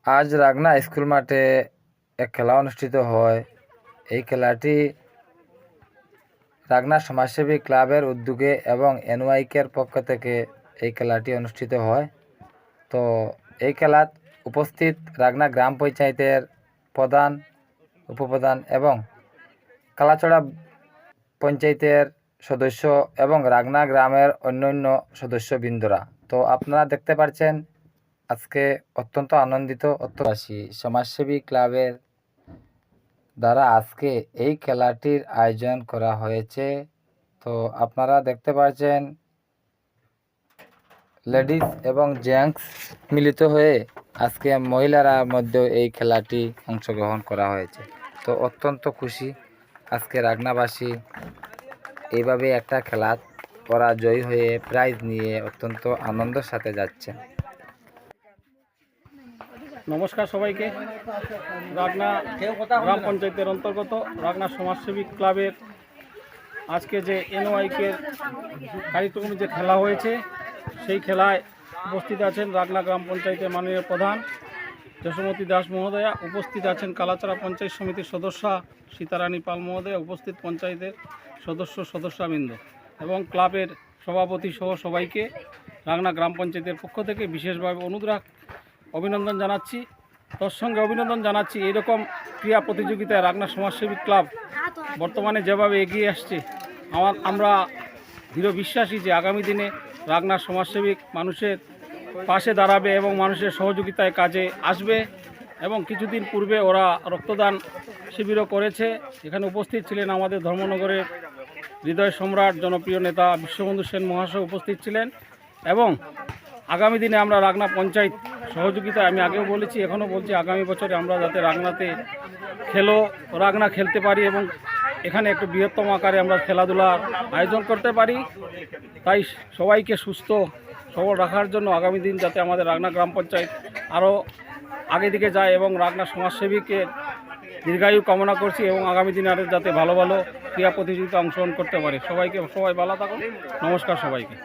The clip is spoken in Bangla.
আজ রাগনা স্কুল মাঠে এক খেলা অনুষ্ঠিত হয়। এই খেলাটি রাগনা সমাজসেবী ক্লাবের উদ্যোগে এবং এনওয়াইকের পক্ষ থেকে এই খেলাটি অনুষ্ঠিত হয়। তো এই খেলাত উপস্থিত রাগনা গ্রাম পঞ্চায়েতের প্রধান, উপপ্রধান এবং কালাচড়া পঞ্চায়েতের সদস্য এবং রাগনা গ্রামের অন্যান্য সদস্যবৃন্দরা। তো আপনারা দেখতে পাচ্ছেন আজকে অত্যন্ত আনন্দিত অত্যবাসী সমাজসেবী ক্লাবের দ্বারা আজকে এই খেলাটির আয়োজন করা হয়েছে। তো আপনারা দেখতে পাচ্ছেন লেডিস এবং জেন্টস মিলিত হয়ে আজকে মহিলারা মধ্যে এই খেলাটি অংশগ্রহণ করা হয়েছে। তো অত্যন্ত খুশি আজকে রাগনাবাসী এইভাবে একটা খেলা ওরা জয়ী হয়ে প্রাইজ নিয়ে অত্যন্ত আনন্দের সাথে যাচ্ছে। নমস্কার সবাইকে। রাগনা গ্রাম পঞ্চায়েতের অন্তর্গত রাগনা সমাজসেবী ক্লাবের আজকে যে এনওয়াইকের কার্যক্রমে যে খেলা হয়েছে, সেই খেলায় উপস্থিত আছেন রাগনা গ্রাম পঞ্চায়েতের মাননীয় প্রধান যশোমতী দাস মহোদয়া, উপস্থিত আছেন কালাচড়া পঞ্চায়েত সমিতির সদস্যা সীতারানী পাল মহোদয়া, উপস্থিত পঞ্চায়েতের সদস্যবৃন্দ এবং ক্লাবের সভাপতি সহ সবাইকে রাগনা গ্রাম পঞ্চায়েতের পক্ষ থেকে বিশেষভাবে অনুগ্রহ অভিনন্দন জানাচ্ছি। তোর সঙ্গে অভিনন্দন জানাচ্ছি এইরকম ক্রীড়া প্রতিযোগিতায় রাগনা সমাজসেবী ক্লাব বর্তমানে যেভাবে এগিয়ে আসছে, আমরা দৃঢ় বিশ্বাসী যে আগামী দিনে রাগনা সমাজসেবী মানুষের পাশে দাঁড়াবে এবং মানুষের সহযোগিতায় কাজে আসবে। এবং কিছুদিন পূর্বে ওরা রক্তদান শিবিরও করেছে। এখানে উপস্থিত ছিলেন আমাদের ধর্মনগরের হৃদয় সম্রাট জনপ্রিয় নেতা বিশ্ববন্ধু সেন মহাশয় উপস্থিত ছিলেন। এবং আগামী দিনে আমরা রাগনা পঞ্চায়েত সহযোগিতা, আমি আগেও বলেছি এখনও বলছি, আগামী বছরে আমরা যাতে রাগনাতে রাগনা খেলতে পারি এবং এখানে একটু বৃহত্তম আকারে আমরা খেলাধুলার আয়োজন করতে পারি। তাই সবাইকে সুস্থ সবল রাখার জন্য আগামী দিন যাতে আমাদের রাগনা গ্রাম পঞ্চায়েত আরও আগে দিকে যায় এবং রাগনা সমাজসেবীকে দীর্ঘায়ু কামনা করছি এবং আগামী দিনে আরও যাতে ভালো ভালো ক্রীড়া প্রতিযোগিতা অংশগ্রহণ করতে পারে। সবাই ভালো থাকুন। নমস্কার সবাইকে।